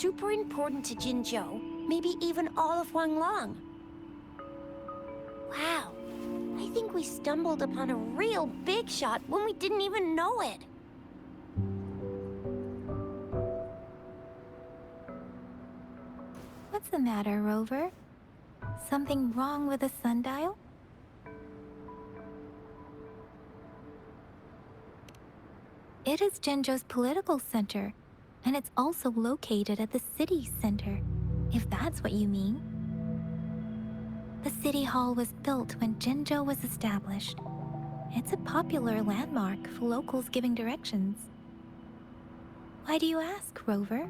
super important to Jinzhou, maybe even all of Huanglong. Wow, I think we stumbled upon a real big shot when we didn't even know it. What's the matter, Rover? Something wrong with the sundial? It is Jinzhou's political center, and it's also located at the city center, if that's what you mean. The city hall was built when Jinzhou was established. It's a popular landmark for locals giving directions. Why do you ask, Rover?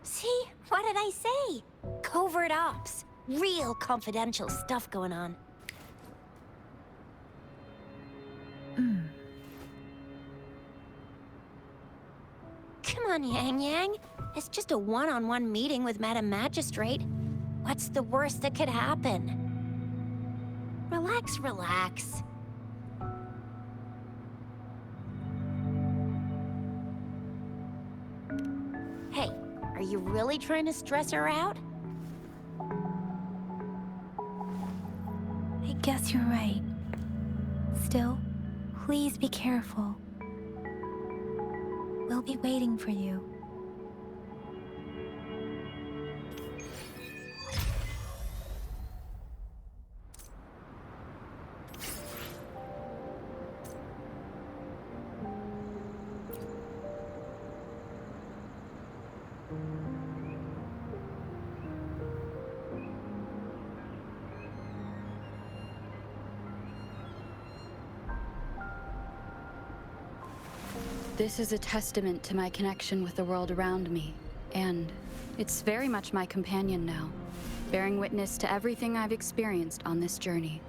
See? What did I say? Covert ops. Real confidential stuff going on. Come on, Yang Yang. It's just a one-on-one meeting with Madam Magistrate. What's the worst that could happen? Relax, relax. Hey, are you really trying to stress her out? I guess you're right. Still, please be careful. We'll be waiting for you. This is a testament to my connection with the world around me, and it's very much my companion now, bearing witness to everything I've experienced on this journey.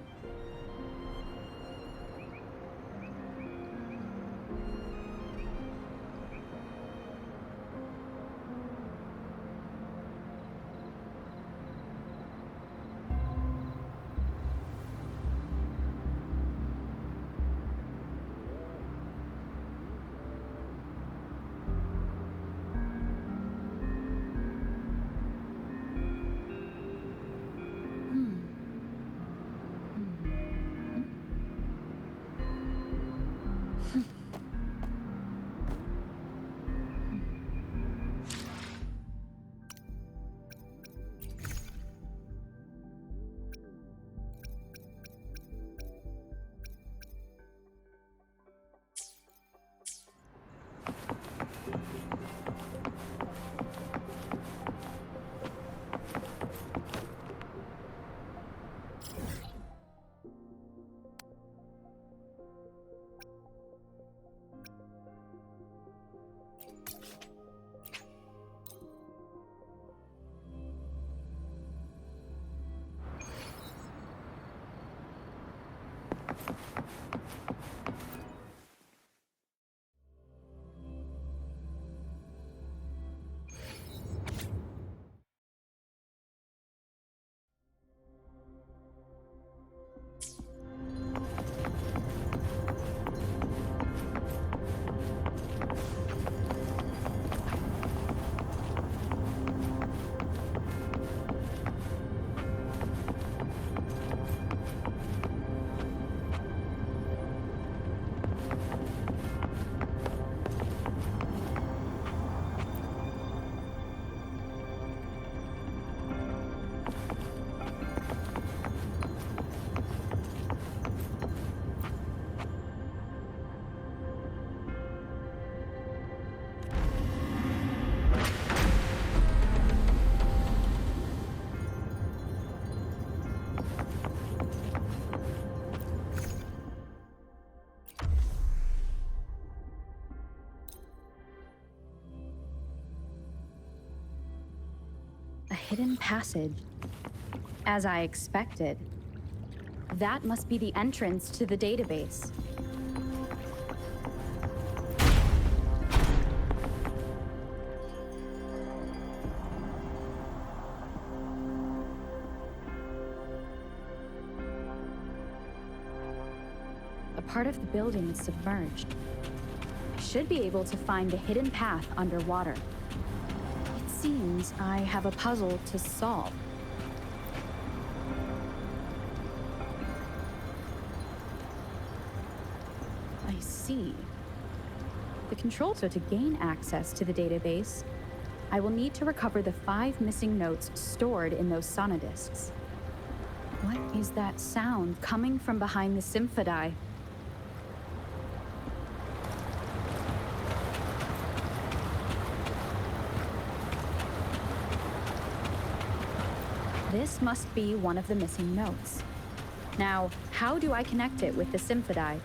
A hidden passage. As I expected. That must be the entrance to the database. A part of the building is submerged. I should be able to find the hidden path underwater. It seems I have a puzzle to solve. I see. The control, so to gain access to the database, I will need to recover the 5 missing notes stored in those sonodiscs. What is that sound coming from behind the symphodi? This must be one of the missing notes. Now, how do I connect it with the symphodi?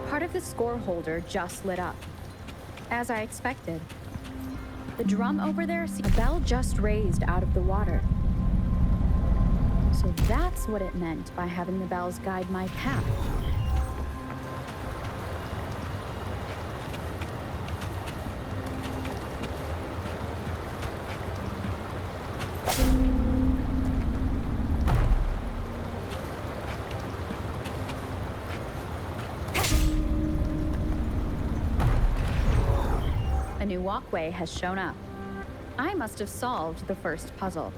Part of the score holder just lit up. As I expected. The drum over there, a bell just raised out of the water. So that's what it meant by having the bells guide my path. A new walkway has shown up. I must have solved the first puzzle.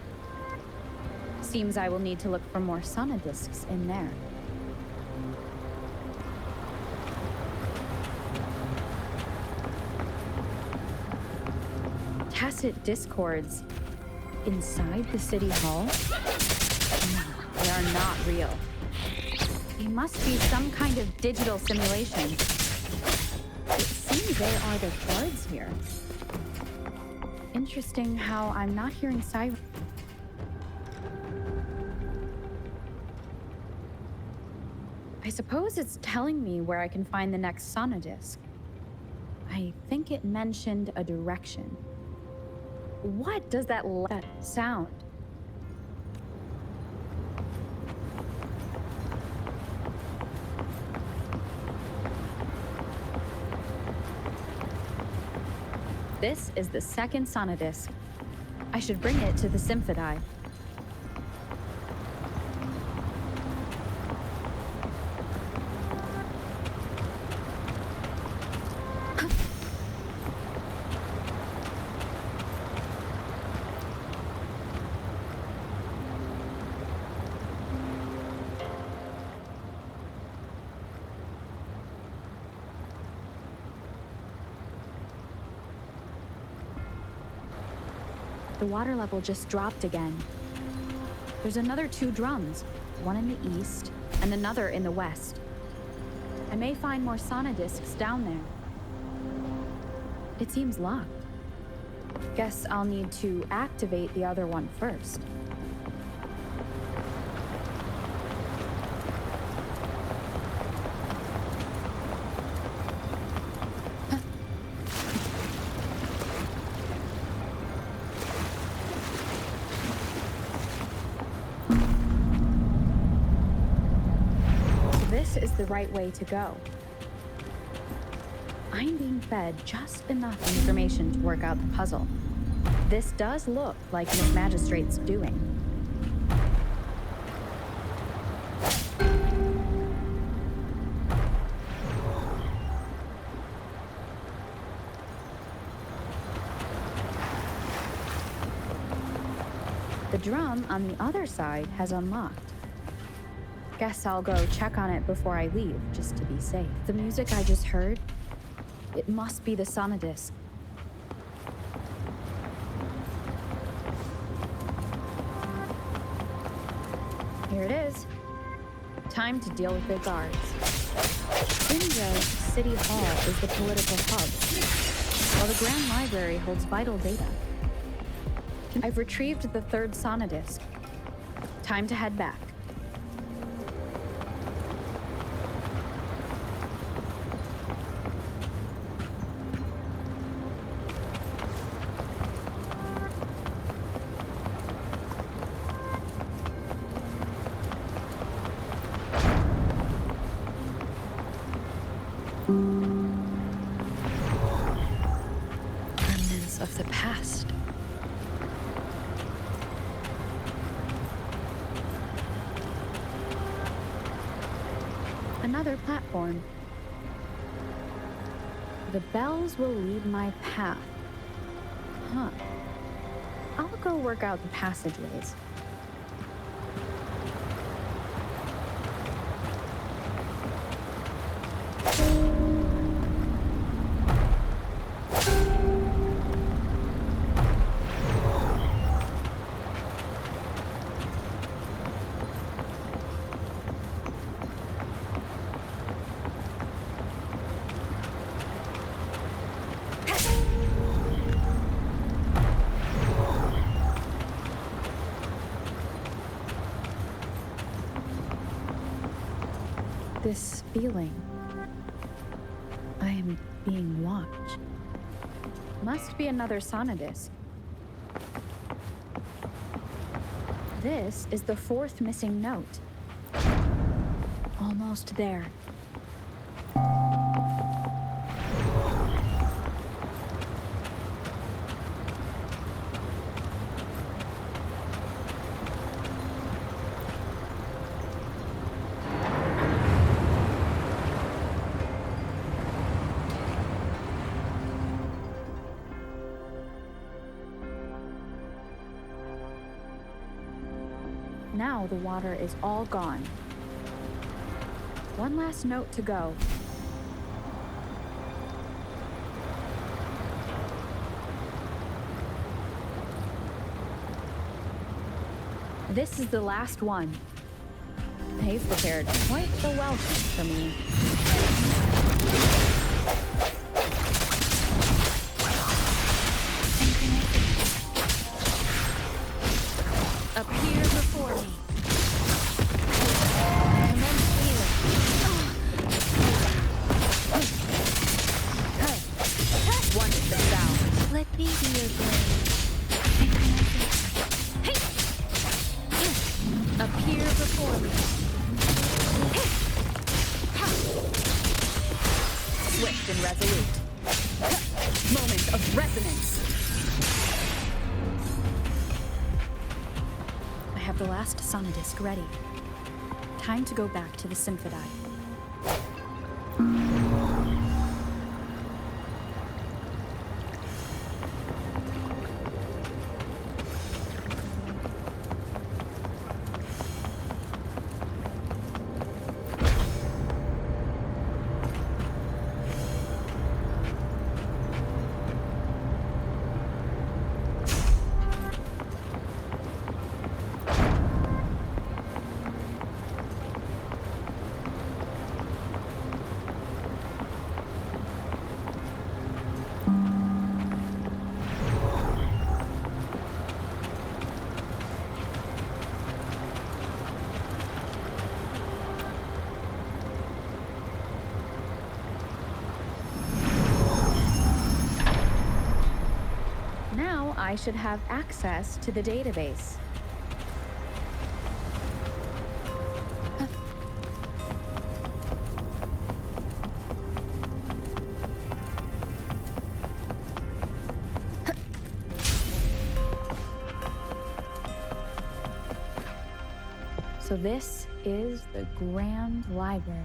Seems I will need to look for more sonodiscs in there. Tacit discords inside the city hall? No, they are not real. They must be some kind of digital simulation. It seems they are the guards here. Interesting how I'm not hearing sirens. I suppose it's telling me where I can find the next sonodisc. I think it mentioned a direction. What does that sound? This is the second sonodisc. I should bring it to the symphodi. The water level just dropped again. There's another 2 drums, one in the east and another in the west. I may find more sonodiscs down there. It seems locked. Guess I'll need to activate the other one first. This is the right way to go. I'm being fed just enough information to work out the puzzle. This does look like Miss Magistrate's doing. The drum on the other side has unlocked. Guess I'll go check on it before I leave, just to be safe. The music I just heard, it must be the sonodisc. Here it is. Time to deal with the guards. Jinjo City Hall is the political hub, while the Grand Library holds vital data. I've retrieved the 3rd sonodisc. Time to head back. Remnants of the past. another platform. The bells will lead my path. Huh. I'll go work out the passageways. This feeling. I am being watched. Must be another sonodisc. This is the fourth missing note. Almost there. Now the water is all gone. One last note to go. This is the last one. They've prepared quite the welcome for me. Appear before me. And then feel it. One is the sound. Let me be your blade. Appear before me. Swift and resolute. Moment of resonance. I have the last sonodisc ready. Time to go back to the Symphodi. Now I should have access to the database. So this is the Grand Library.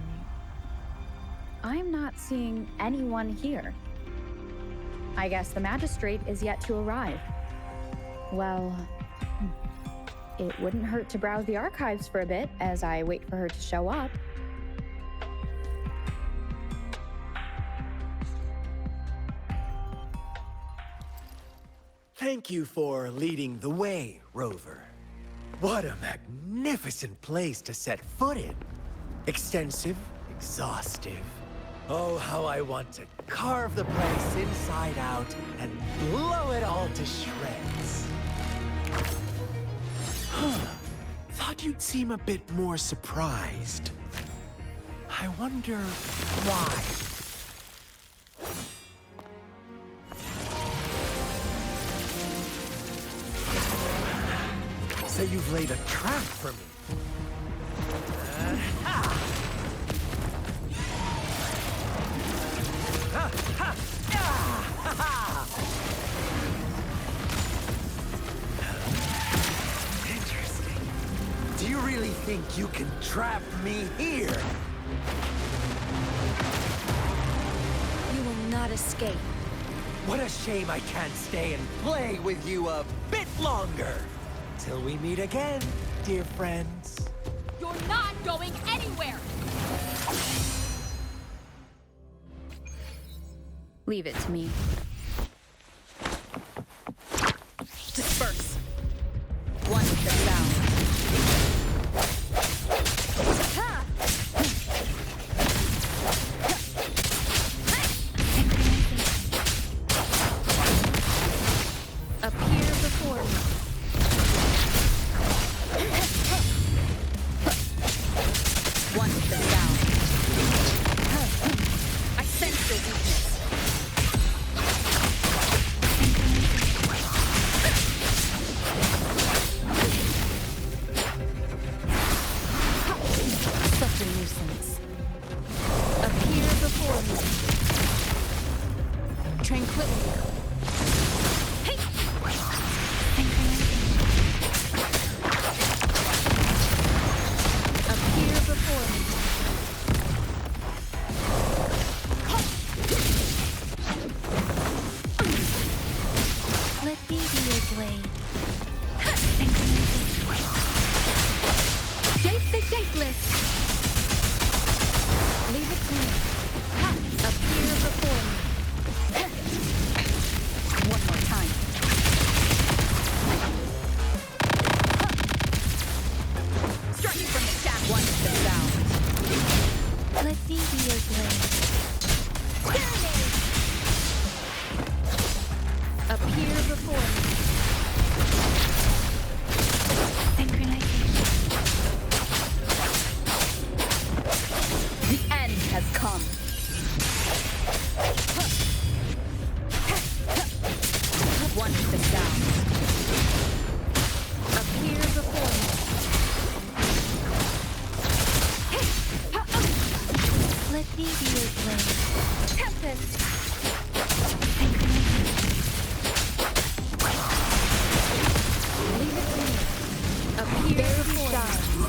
I'm not seeing anyone here. I guess the magistrate is yet to arrive. Well, it wouldn't hurt to browse the archives for a bit as I wait for her to show up. Thank you for leading the way, Rover. What a magnificent place to set foot in. Extensive, exhaustive. Oh, how I want to carve the place inside out and blow it all to shreds. Thought you'd seem a bit more surprised. I wonder why. So you've laid a trap for me. Interesting. Do you really think you can trap me here? You will not escape. What a shame I can't stay and play with you a bit longer. Till we meet again, dear friends. You're not going anywhere! Leave it to me. Disperse. One with the sound. Appear before me. One with the sound. I sense your weakness. Such a nuisance. Appear before me. Tranquility. Hey! Appear before me. Let me be your blade. Shape the shapeless. Leave it to me. Appear before me. One more time. Striking from the shaft. One with the sound. Let me be your blade. Appear before me. Synchronization. The end has come. One with the sound. Appear before me. Let me be your blade. Tempest. Leave it to me. Appear before me.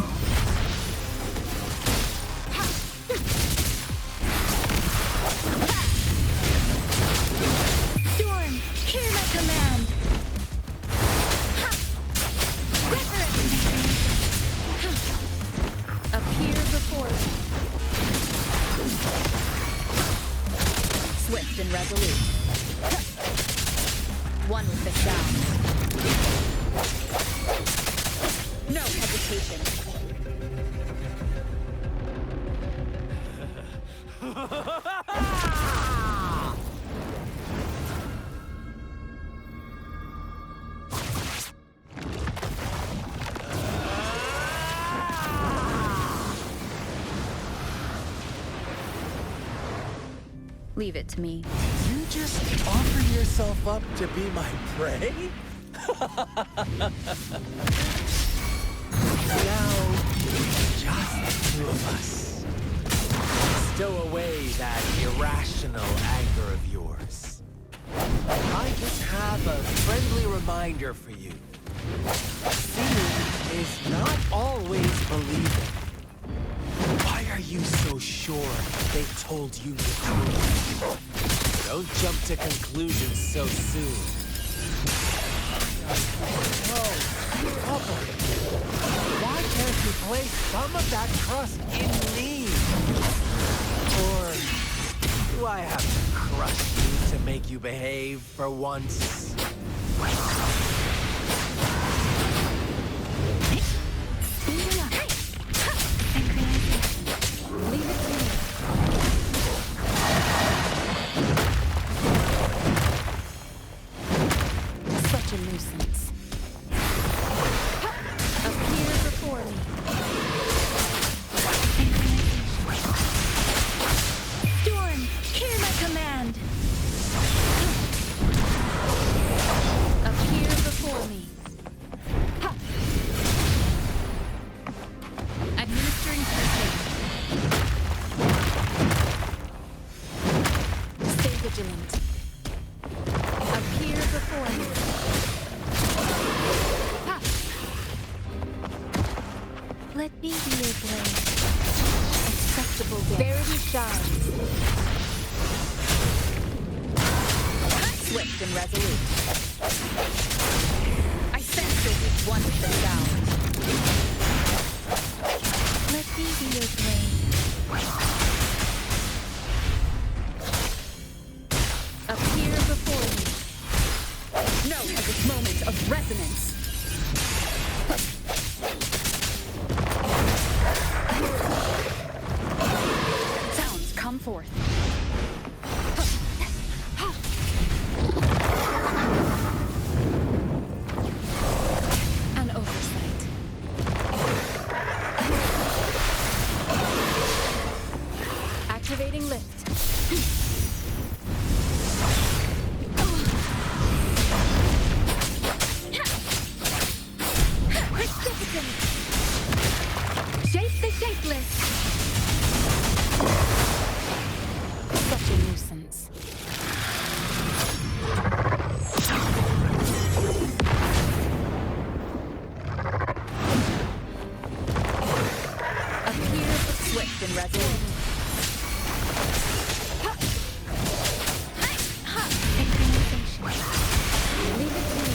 Storm, hear my command. Appear before me. Swift and resolute. One with the sound. No hesitation. Leave it to me. You just offer yourself up to be my prey? Now, just the two of us. Stow away that irrational anger of yours. I just have a friendly reminder for you. Seeing is not always believing. Why are you so sure they told you the truth? Don't jump to conclusions so soon. Why can't you place some of that trust in me? Or do I have to crush you to make you behave for once? Speeding up. Leave it to me. Such a nuisance. Appear before me. Storm, hear my command. Appear before me. Administering precision. Stay vigilant. Appear before me. Let me be your blade. Acceptable shines. Swift and resolute. I sense your weak one with the sound. Let me be your blade. Appear before me. Know of its moment of resonance. Sounds come forth. An oversight. Activating lift. Shape the shapeless. Such a nuisance. Appear swift and resolute. Leave it to me.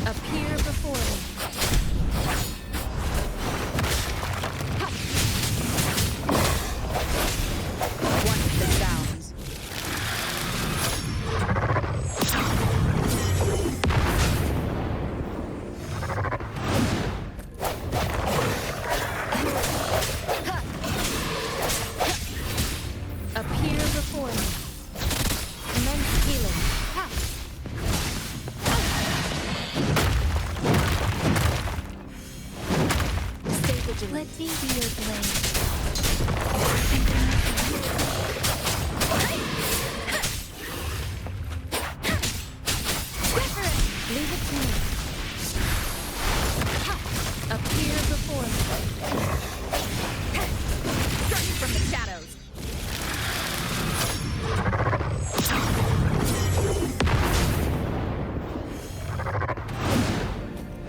Appear before me. Once the sounds. Appear before me. Immense healing. Stay vigilant. Let me be your blade. Leave it to me. Appear before me. Strike from the shadows.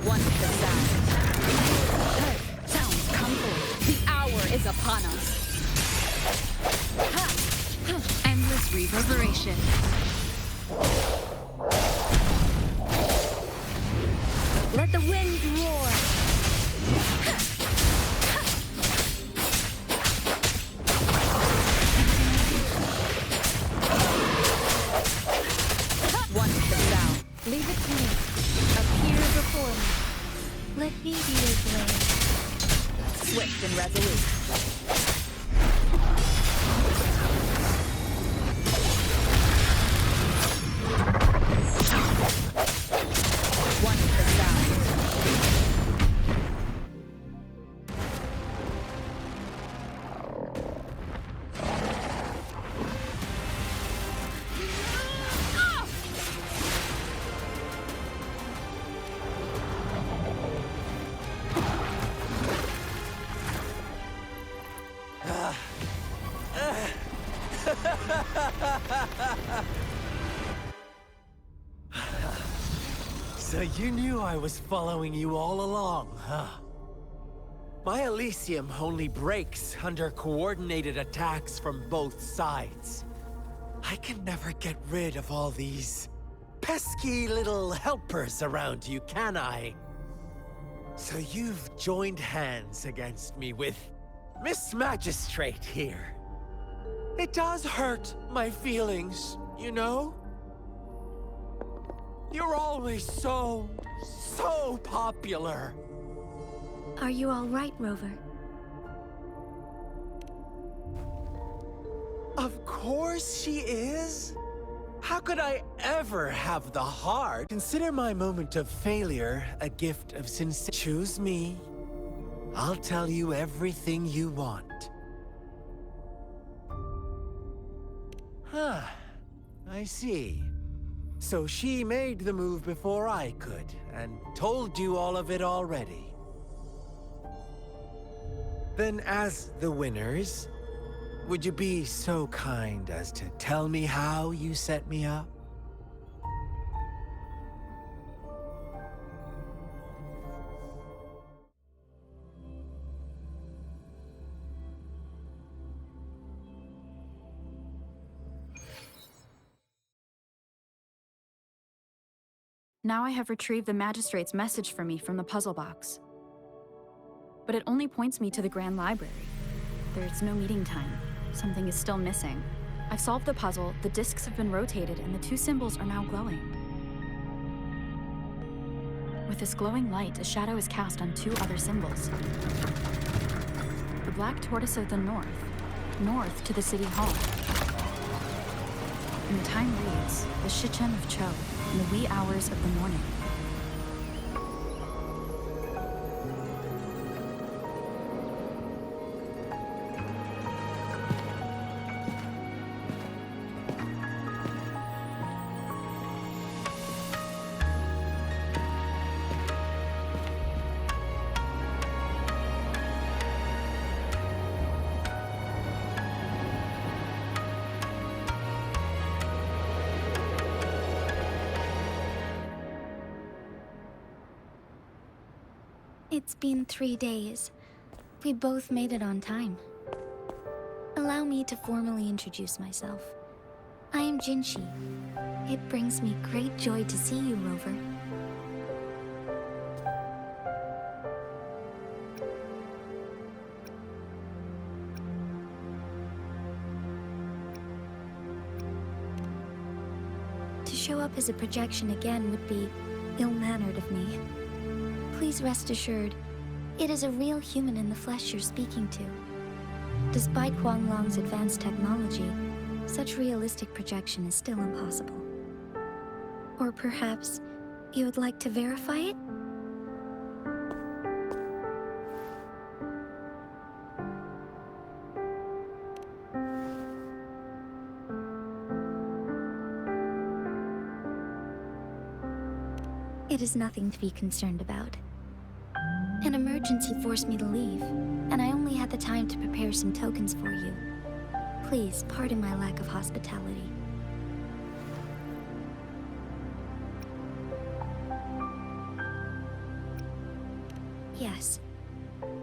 Once the sounds come forth. The hour is upon us. Endless reverberation. Let the wind roar. Once the sound. Leave it to me. Appear before me. Let me be your blade. Swift and resolute. Once the sound. So you knew I was following you all along, huh? My Elysium only breaks under coordinated attacks from both sides. I can never get rid of all these pesky little helpers around you, can I? So you've joined hands against me with Miss Magistrate here. It does hurt my feelings, you know? You're always so popular. Are you all right, Rover? Of course she is. How could I ever have the heart? Consider my moment of failure a gift of sincerity. Choose me. I'll tell you everything you want. Huh. I see. So she made the move before I could, and told you all of it already. Then as the winners, would you be so kind as to tell me how you set me up? Now I have retrieved the Magistrate's message for me from the puzzle box. But it only points me to the Grand Library. There's no meeting time. Something is still missing. I've solved the puzzle, the discs have been rotated, and the two symbols are now glowing. With this glowing light, a shadow is cast on two other symbols. The black tortoise of the north to the City Hall. And the time reads, the Shichen of Cho, in the wee hours of the morning. It's been 3 days. We both made it on time. Allow me to formally introduce myself. I am Jinshi. It brings me great joy to see you, Rover. To show up as a projection again would be ill-mannered of me. Please rest assured, it is a real human in the flesh you're speaking to. Despite Huanglong's advanced technology, such realistic projection is still impossible. Or perhaps you would like to verify it? It is nothing to be concerned about. An emergency forced me to leave, and I only had the time to prepare some tokens for you. Please, pardon my lack of hospitality. Yes,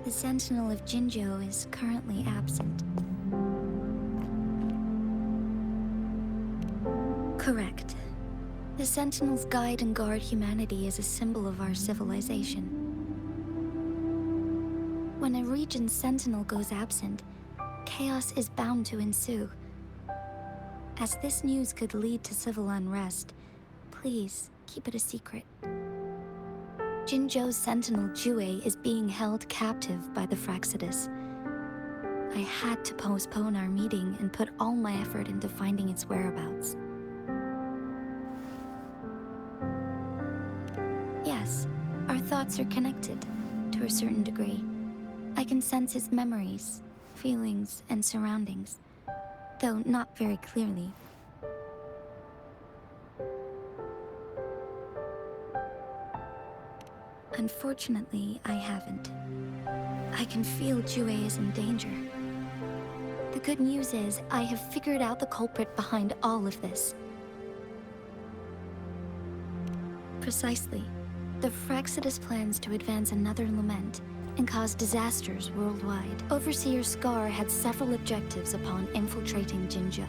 the Sentinel of Jinzhou is currently absent. Correct. The Sentinels guide and guard humanity as a symbol of our civilization. When a region's sentinel goes absent, chaos is bound to ensue. As this news could lead to civil unrest, please keep it a secret. Jinzhou's sentinel Jue is being held captive by the Fraxidus. I had to postpone our meeting and put all my effort into finding its whereabouts. Yes, our thoughts are connected, to a certain degree. I can sense his memories, feelings, and surroundings, though not very clearly. Unfortunately, I haven't. I can feel Jue is in danger. The good news is, I have figured out the culprit behind all of this. Precisely. The Fraxidus plans to advance another lament and cause disasters worldwide. Overseer Scar had several objectives upon infiltrating Jinzhou.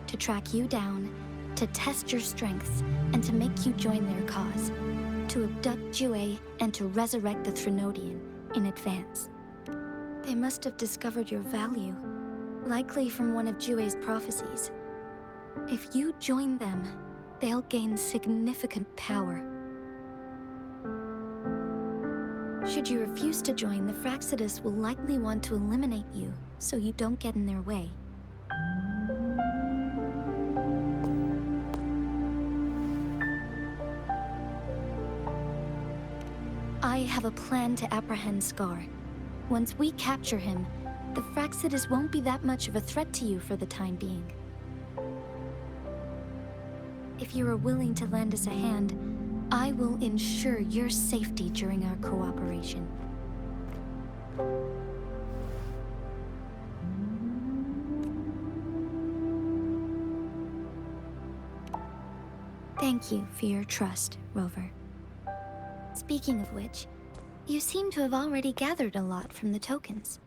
To track you down, to test your strengths, and to make you join their cause. To abduct Jue and to resurrect the Trinodian in advance. They must have discovered your value, likely from one of Jue's prophecies. If you join them, they'll gain significant power. Should you refuse to join, the Fraxidus will likely want to eliminate you, so you don't get in their way. I have a plan to apprehend Scar. Once we capture him, the Fraxidus won't be that much of a threat to you for the time being. If you are willing to lend us a hand, I will ensure your safety during our cooperation. Thank you for your trust, Rover. Speaking of which, you seem to have already gathered a lot from the tokens.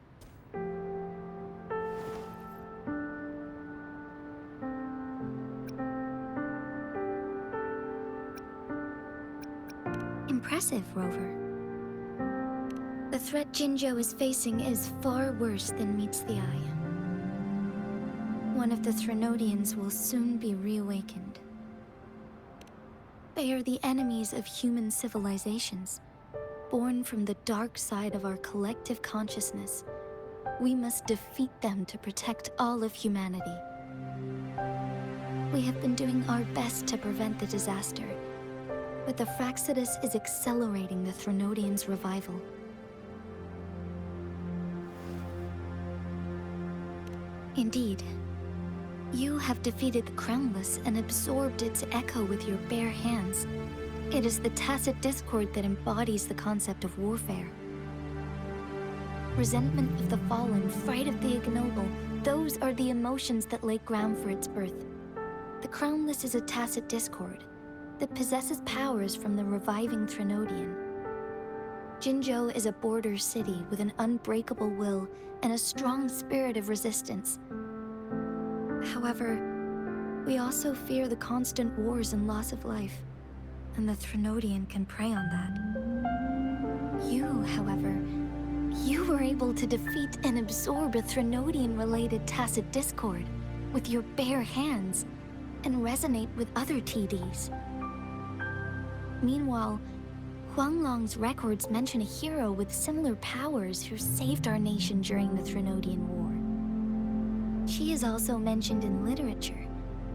Impressive, Rover. The threat Jinzhou is facing is far worse than meets the eye. One of the Threnodians will soon be reawakened. They are the enemies of human civilizations, born from the dark side of our collective consciousness. We must defeat them to protect all of humanity. We have been doing our best to prevent the disaster, but the Fraxidus is accelerating the Threnodians' revival. Indeed, you have defeated the Crownless and absorbed its echo with your bare hands. It is the tacit discord that embodies the concept of warfare. Resentment of the fallen, fright of the ignoble, those are the emotions that lay ground for its birth. The Crownless is a tacit discord that possesses powers from the reviving Threnodian. Jinzhou is a border city with an unbreakable will and a strong spirit of resistance. However, we also fear the constant wars and loss of life, and the Threnodian can prey on that. You, however, you were able to defeat and absorb a Threnodian-related tacit discord with your bare hands and resonate with other TDs. Meanwhile, Huanglong's records mention a hero with similar powers who saved our nation during the Threnodian War. She is also mentioned in literature,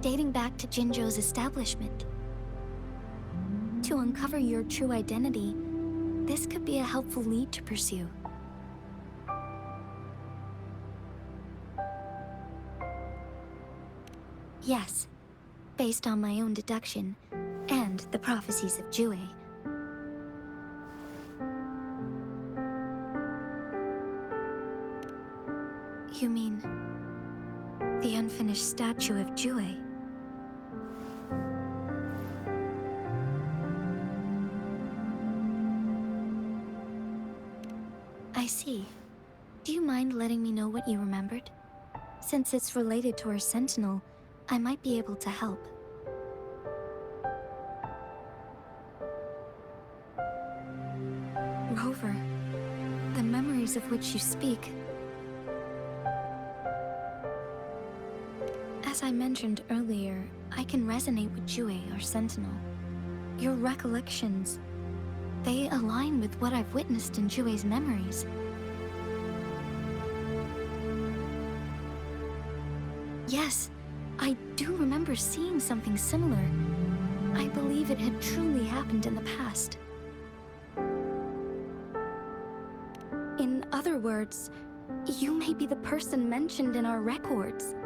dating back to Jinzhou's establishment. To uncover your true identity, this could be a helpful lead to pursue. Yes, based on my own deduction, and the prophecies of Jue. You mean the unfinished statue of Jue? I see. Do you mind letting me know what you remembered? Since it's related to our sentinel, I might be able to help. Rover, the memories of which you speak. As I mentioned earlier, I can resonate with Jue, our sentinel. Your recollections, they align with what I've witnessed in Jue's memories. Yes, I do remember seeing something similar. I believe it had truly happened in the past. In other words, you may be the person mentioned in our records.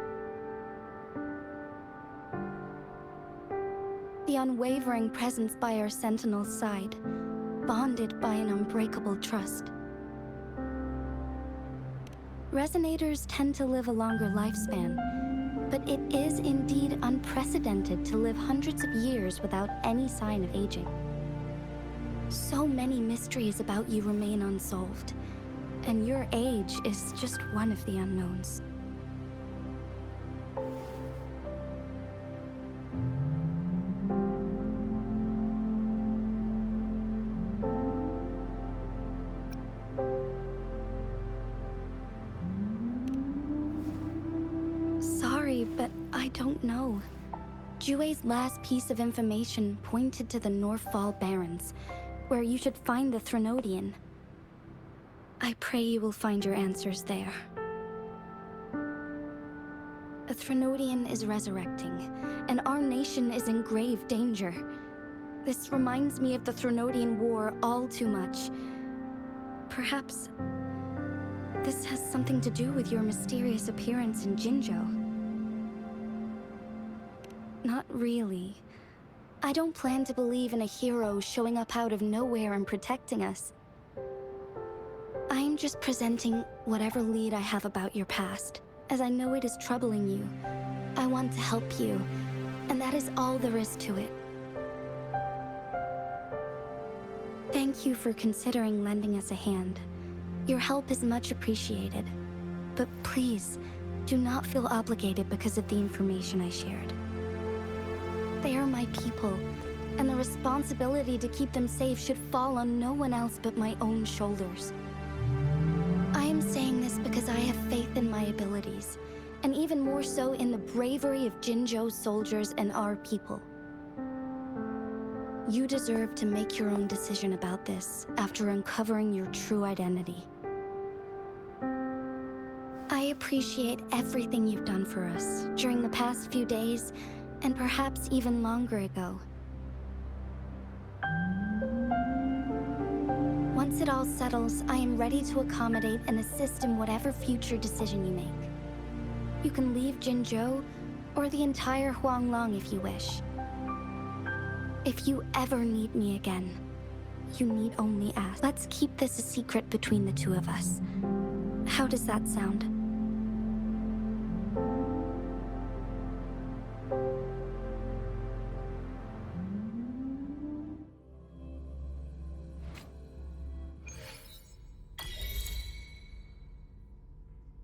The unwavering presence by our sentinel's side, bonded by an unbreakable trust. Resonators tend to live a longer lifespan, but it is indeed unprecedented to live hundreds of years without any sign of aging. So many mysteries about you remain unsolved, and your age is just one of the unknowns. Sorry, but I don't know. Jue's last piece of information pointed to the Northfall Barrens, where you should find the Threnodian. I pray you will find your answers there. A Threnodian is resurrecting, and our nation is in grave danger. This reminds me of the Threnodian War all too much. Perhaps this has something to do with your mysterious appearance in Jinzhou. Not really. I don't plan to believe in a hero showing up out of nowhere and protecting us. I'm just presenting whatever lead I have about your past, as I know it is troubling you. I want to help you, and that is all there is to it. Thank you for considering lending us a hand. Your help is much appreciated. But please, do not feel obligated because of the information I shared. They are my people, and the responsibility to keep them safe should fall on no one else but my own shoulders. I am saying this because I have faith in my abilities, and even more so in the bravery of Jinzhou's soldiers and our people. You deserve to make your own decision about this after uncovering your true identity. I appreciate everything you've done for us during the past few days, and perhaps even longer ago. Once it all settles, I am ready to accommodate and assist in whatever future decision you make. You can leave Jinzhou, or the entire Huanglong if you wish. If you ever need me again, you need only ask. Let's keep this a secret between the two of us. How does that sound?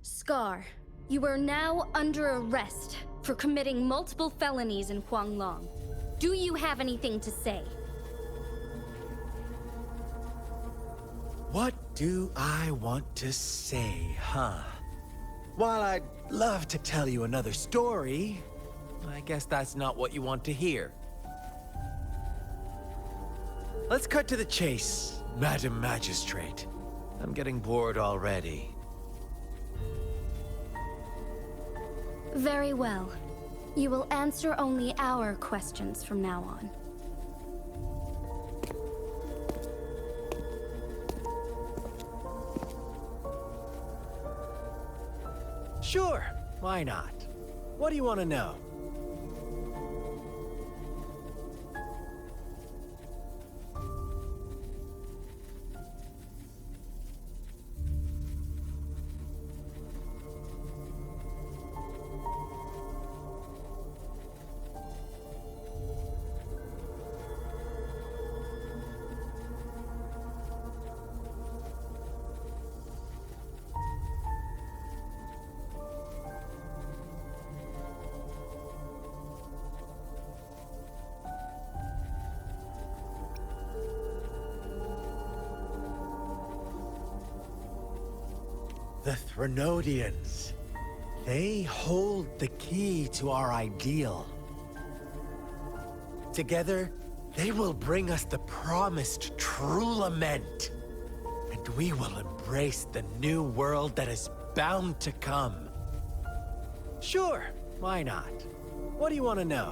Scar, you are now under arrest for committing multiple felonies in Huanglong. Do you have anything to say? What do I want to say, huh? While I'd love to tell you another story, I guess that's not what you want to hear. Let's cut to the chase, Madam Magistrate. I'm getting bored already. Very well. You will answer only our questions from now on. Sure, why not? What do you want to know? The Threnodians. They hold the key to our ideal. Together, they will bring us the promised true lament. And we will embrace the new world that is bound to come. Sure, why not? What do you want to know?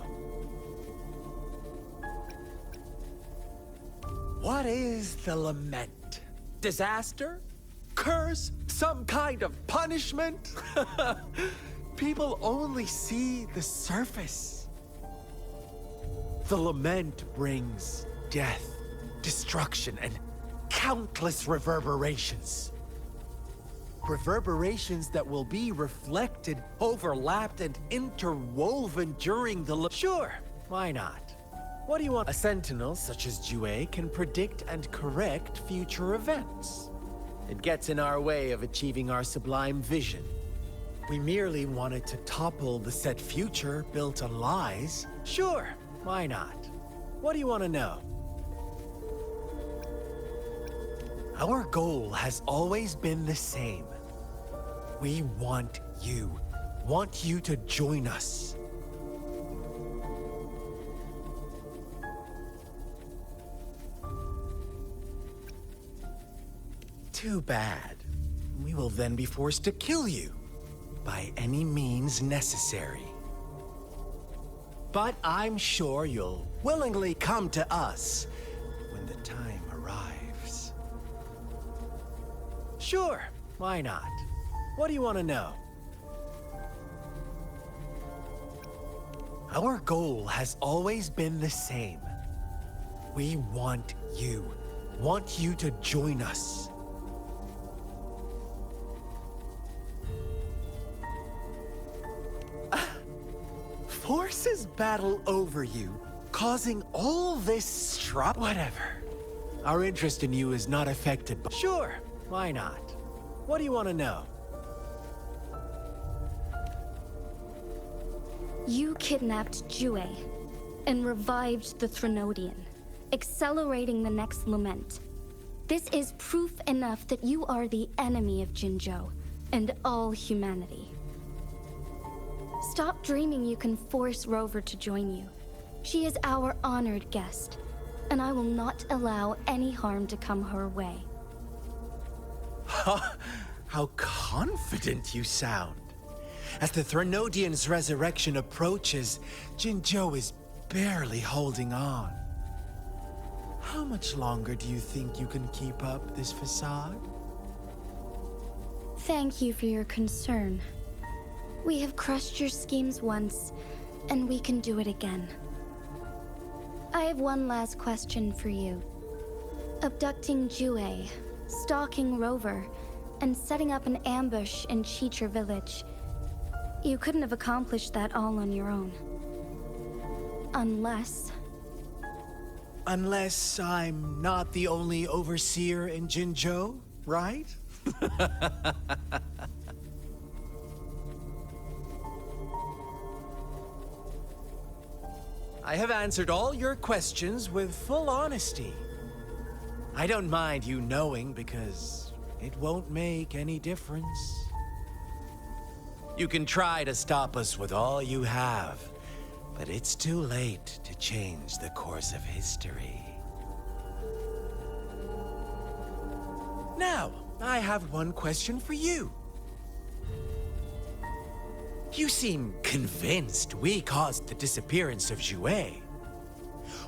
What is the lament? Disaster? Curse? Some kind of punishment? People only see the surface. The lament brings death, destruction, and countless reverberations. Reverberations that will be reflected, overlapped, and interwoven during the Sure, why not? What do you want? A sentinel such as Jue can predict and correct future events. It gets in our way of achieving our sublime vision. We merely wanted to topple the set future built on lies. Sure, why not? What do you want to know? Our goal has always been the same. We want you to join us. Too bad. We will then be forced to kill you, by any means necessary. But I'm sure you'll willingly come to us when the time arrives. Sure, why not? What do you want to know? Our goal has always been the same. We want you to join us. Forces battle over you, causing all this strife. Whatever. Our interest in you is not affected by— Sure, why not? What do you want to know? You kidnapped Jue. and revived the Threnodian, accelerating the next lament. This is proof enough that you are the enemy of Jinzhou and all humanity. Stop dreaming you can force Rover to join you. She is our honored guest, and I will not allow any harm to come her way. How confident you sound. As the Threnodian's resurrection approaches, Jinzhou is barely holding on. How much longer do you think you can keep up this facade? Thank you for your concern. We have crushed your schemes once, and we can do it again. I have one last question for you. Abducting Jue, stalking Rover, and setting up an ambush in Cheecher Village. You couldn't have accomplished that all on your own. Unless I'm not the only overseer in Jinzhou, right? I have answered all your questions with full honesty. I don't mind you knowing because it won't make any difference. You can try to stop us with all you have, but it's too late to change the course of history. Now, I have one question for you. You seem convinced we caused the disappearance of Jue.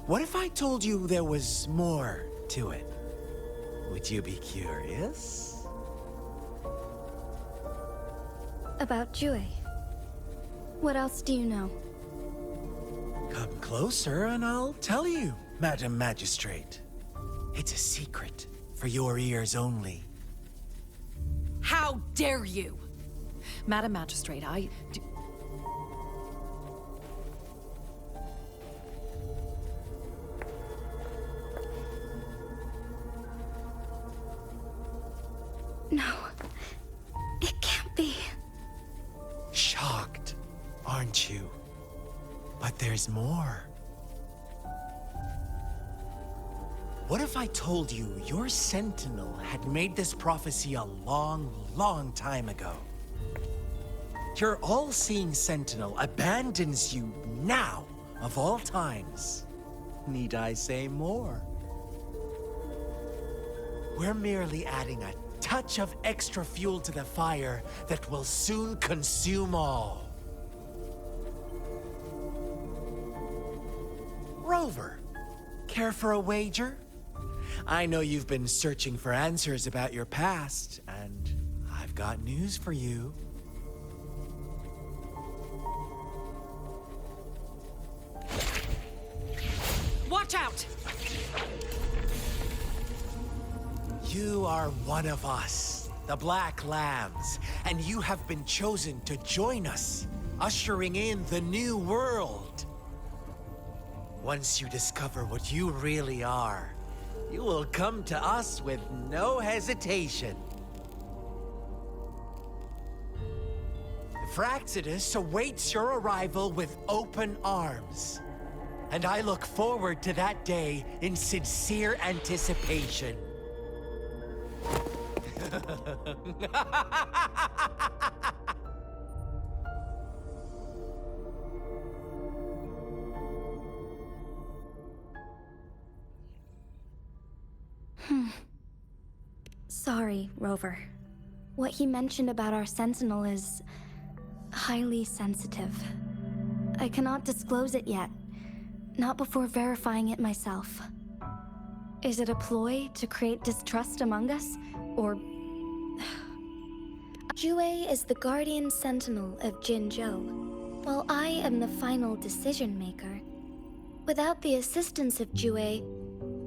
What if I told you there was more to it? Would you be curious? about Jue. What else do you know? Come closer and I'll tell you, Madam Magistrate. It's a secret for your ears only. How dare you! Madam Magistrate, No. It can't be. Shocked, aren't you? But there's more. What if I told you your sentinel had made this prophecy a long, long time ago? Your all-seeing sentinel abandons you now, of all times. Need I say more? We're merely adding a touch of extra fuel to the fire that will soon consume all. Rover, care for a wager? I know you've been searching for answers about your past, and I've got news for you. watch out! You are one of us, the Black Lambs, and you have been chosen to join us, ushering in the new world. Once you discover what you really are, you will come to us with no hesitation. Fraxidus awaits your arrival with open arms, and I look forward to that day in sincere anticipation. Sorry, Rover. What he mentioned about our sentinel is highly sensitive. I cannot disclose it yet, not before verifying it myself. Is it a ploy to create distrust among us, or... Jue is the guardian sentinel of Jinzhou, while I am the final decision maker. Without the assistance of Jue,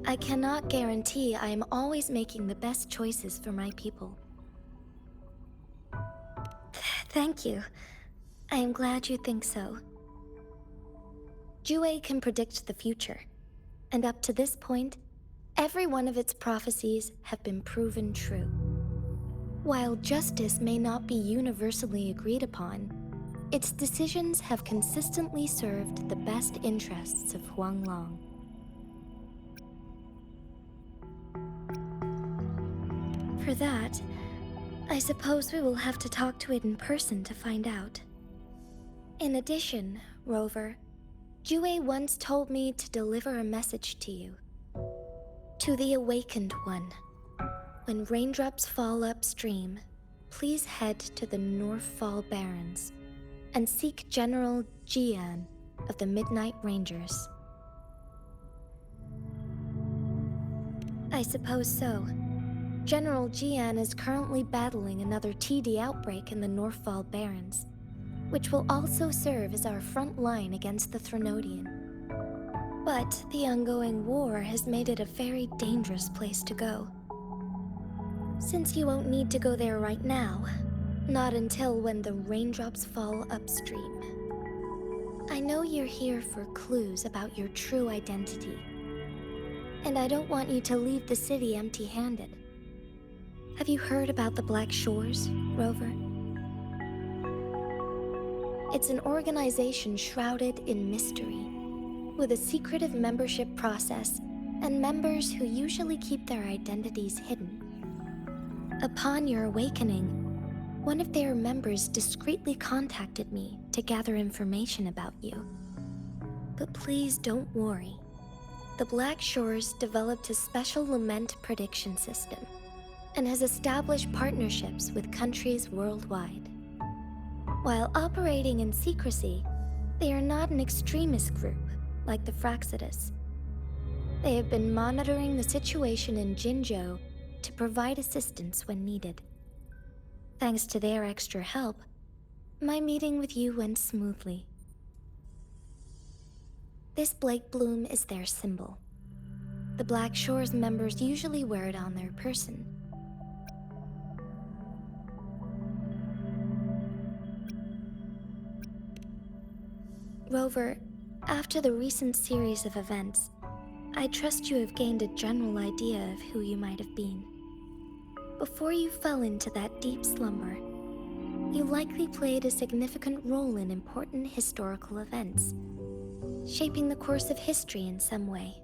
I cannot guarantee I am always making the best choices for my people. Thank you. I am glad you think so. Jue can predict the future, and up to this point, every one of its prophecies have been proven true. While justice may not be universally agreed upon, its decisions have consistently served the best interests of Huanglong. For that, I suppose we will have to talk to it in person to find out. In addition, Rover, Jue once told me to deliver a message to you. To the Awakened One. When raindrops fall upstream, please head to the Northfall Barrens and seek General Jian of the Midnight Rangers. I suppose so. General Jian is currently battling another TD outbreak in the Northfall Barrens, which will also serve as our front line against the Threnodian. But the ongoing war has made it a very dangerous place to go. Since you won't need to go there right now, not until when the raindrops fall upstream. I know you're here for clues about your true identity, and I don't want you to leave the city empty-handed. Have you heard about the Black Shores, Rover? It's an organization shrouded in mystery, with a secretive membership process and members who usually keep their identities hidden. Upon your awakening, one of their members discreetly contacted me to gather information about you. But please don't worry. The Black Shores developed a special lament prediction system and has established partnerships with countries worldwide. While operating in secrecy, they are not an extremist group like the Fraxidus. They have been monitoring the situation in Jinzhou to provide assistance when needed. Thanks to their extra help, my meeting with you went smoothly. This Blake Bloom is their symbol. The Black Shores members usually wear it on their person. Rover, after the recent series of events, I trust you have gained a general idea of who you might have been. Before you fell into that deep slumber, you likely played a significant role in important historical events, shaping the course of history in some way.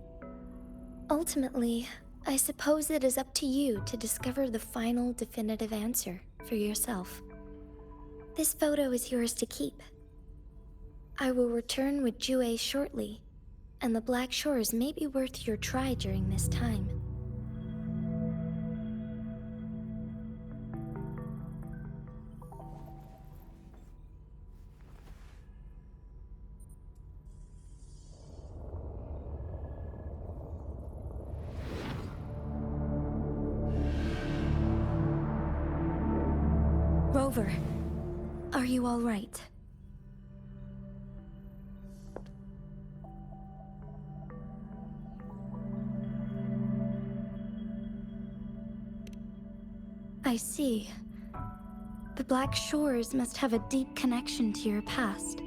Ultimately, I suppose it is up to you to discover the final definitive answer for yourself. This photo is yours to keep. I will return with Jue shortly, and the Black Shores may be worth your try during this time. Rover, are you all right? I see. The Black Shores must have a deep connection to your past.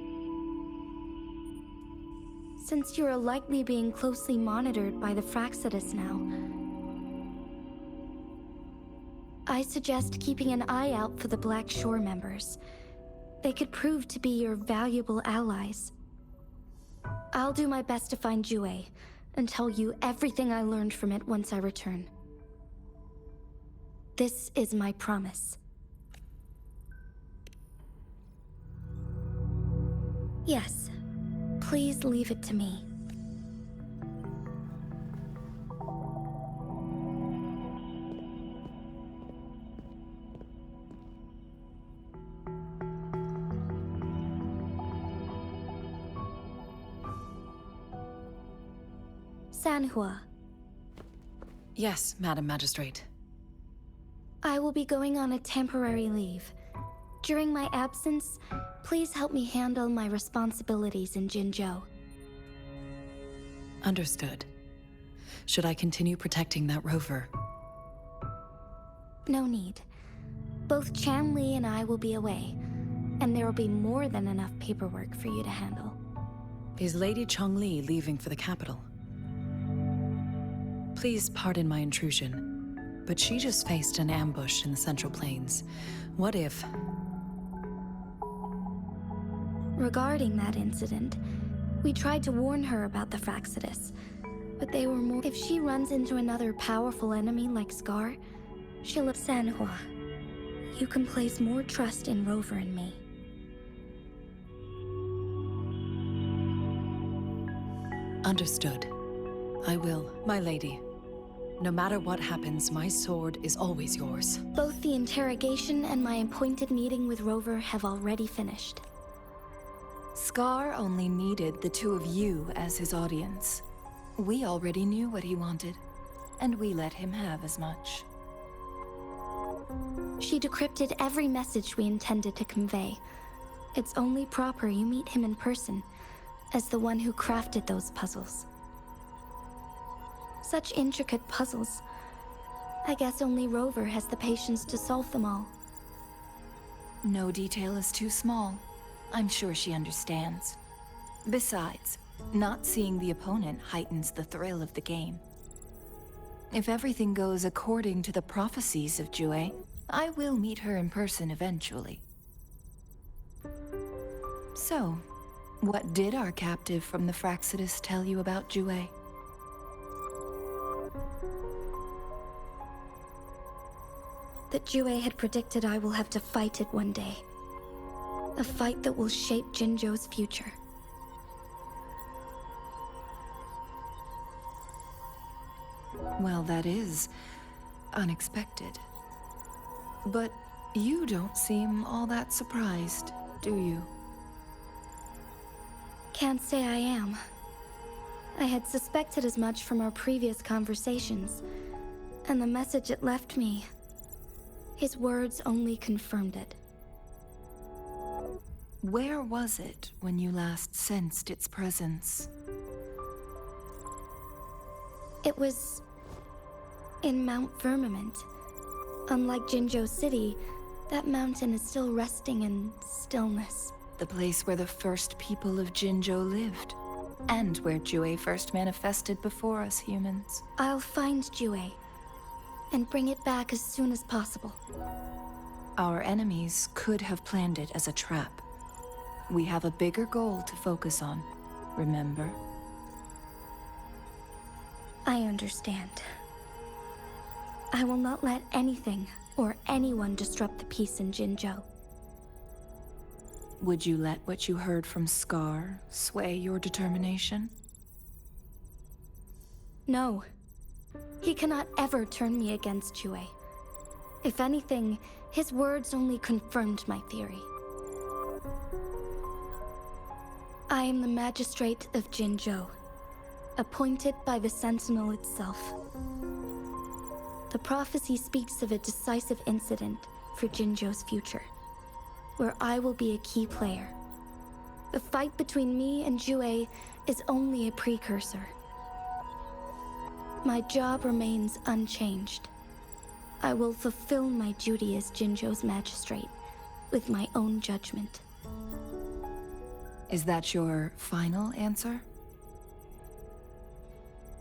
Since you are likely being closely monitored by the Fraxidus now, I suggest keeping an eye out for the Black Shore members. They could prove to be your valuable allies. I'll do my best to find Jue and tell you everything I learned from it once I return. This is my promise. Yes, please leave it to me. Sanhua. Yes, Madam Magistrate. I will be going on a temporary leave. During my absence, please help me handle my responsibilities in Jinzhou. Understood. Should I continue protecting that rover? No need. Both Chan Li and I will be away, and there will be more than enough paperwork for you to handle. Is Lady Chongli leaving for the capital? Please pardon my intrusion, but she just faced an ambush in the Central Plains. What if... Regarding that incident, we tried to warn her about the Fraxidus, but they were more. If she runs into another powerful enemy like Scar, she'll have Sanhua. You can place more trust in Rover and me. Understood. I will, my lady. No matter what happens, my sword is always yours. Both the interrogation and my appointed meeting with Rover have already finished. Scar only needed the two of you as his audience. We already knew what he wanted, and we let him have as much. She decrypted every message we intended to convey. It's only proper you meet him in person, as the one who crafted those puzzles. Such intricate puzzles. I guess only Rover has the patience to solve them all. No detail is too small. I'm sure she understands. Besides, not seeing the opponent heightens the thrill of the game. If everything goes according to the prophecies of Jue, I will meet her in person eventually. So, what did our captive from the Fraxidus tell you about Jue? That Jue had predicted I will have to fight it one day. A fight that will shape Jinzhou's future. Well, that is unexpected. But you don't seem all that surprised, do you? Can't say I am. I had suspected as much from our previous conversations, and the message it left me, his words only confirmed it. Where was it when you last sensed its presence? It was in Mount Firmament. Unlike Jinzhou City, that mountain is still resting in stillness. The place where the first people of Jinzhou lived, and where Jue first manifested before us humans. I'll find Jue and bring it back as soon as possible. Our enemies could have planned it as a trap. We have a bigger goal to focus on, remember? I understand. I will not let anything or anyone disrupt the peace in Jinzhou. Would you let what you heard from Scar sway your determination? No. He cannot ever turn me against Jue. If anything, his words only confirmed my theory. I am the magistrate of Jinzhou, appointed by the Sentinel itself. The prophecy speaks of a decisive incident for Jinzhou's future, where I will be a key player. The fight between me and Jue is only a precursor. My job remains unchanged. I will fulfill my duty as Jinzhou's magistrate with my own judgment. Is that your final answer?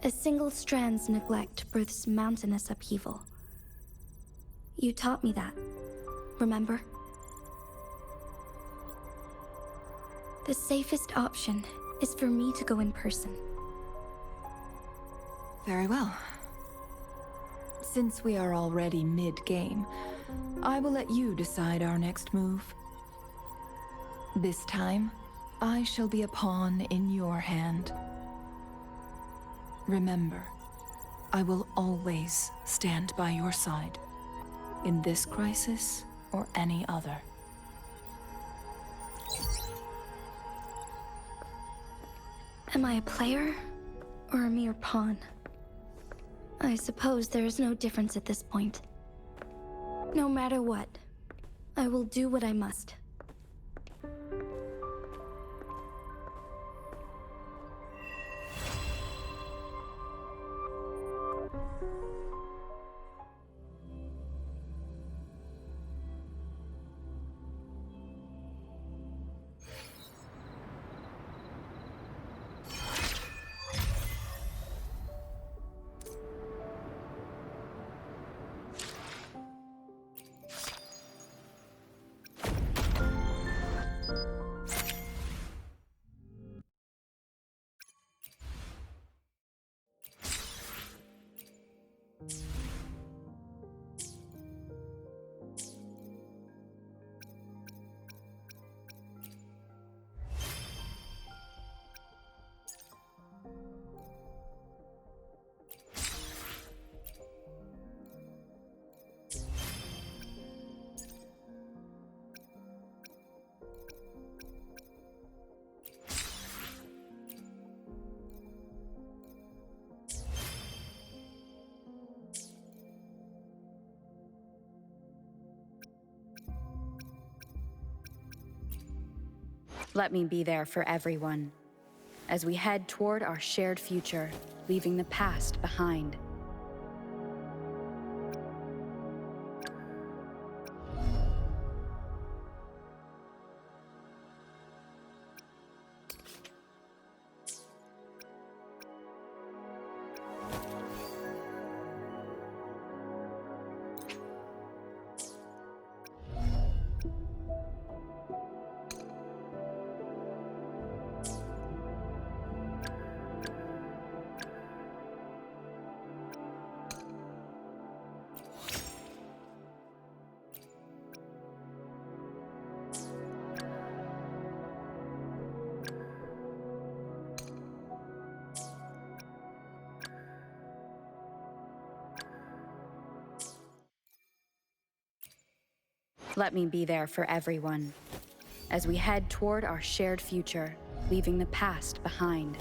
A single strand's neglect births mountainous upheaval. You taught me that, remember? The safest option is for me to go in person. Very well. Since we are already mid-game, I will let you decide our next move. This time, I shall be a pawn in your hand. Remember, I will always stand by your side, in this crisis or any other. Am I a player or a mere pawn? I suppose there is no difference at this point. No matter what, I will do what I must. Let me be there for everyone, as we head toward our shared future, leaving the past behind. Let me be there for everyone, as we head toward our shared future, leaving the past behind.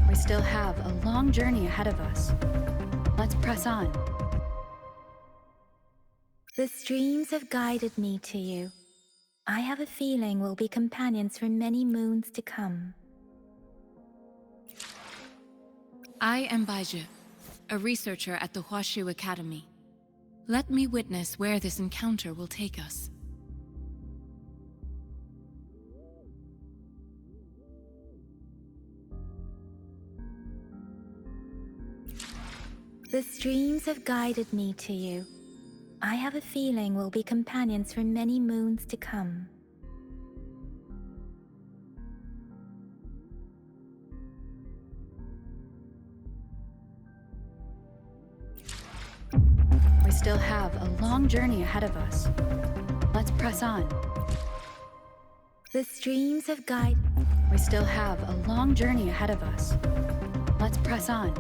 We still have a long journey ahead of us. Let's press on. The streams have guided me to you. I have a feeling we'll be companions for many moons to come. I am Baiju, a researcher at the Huashu Academy. Let me witness where this encounter will take us. The streams have guided me to you. I have a feeling we'll be companions for many moons to come. We still have a long journey ahead of us. Let's press on. The streams have guided. We still have a long journey ahead of us. Let's press on.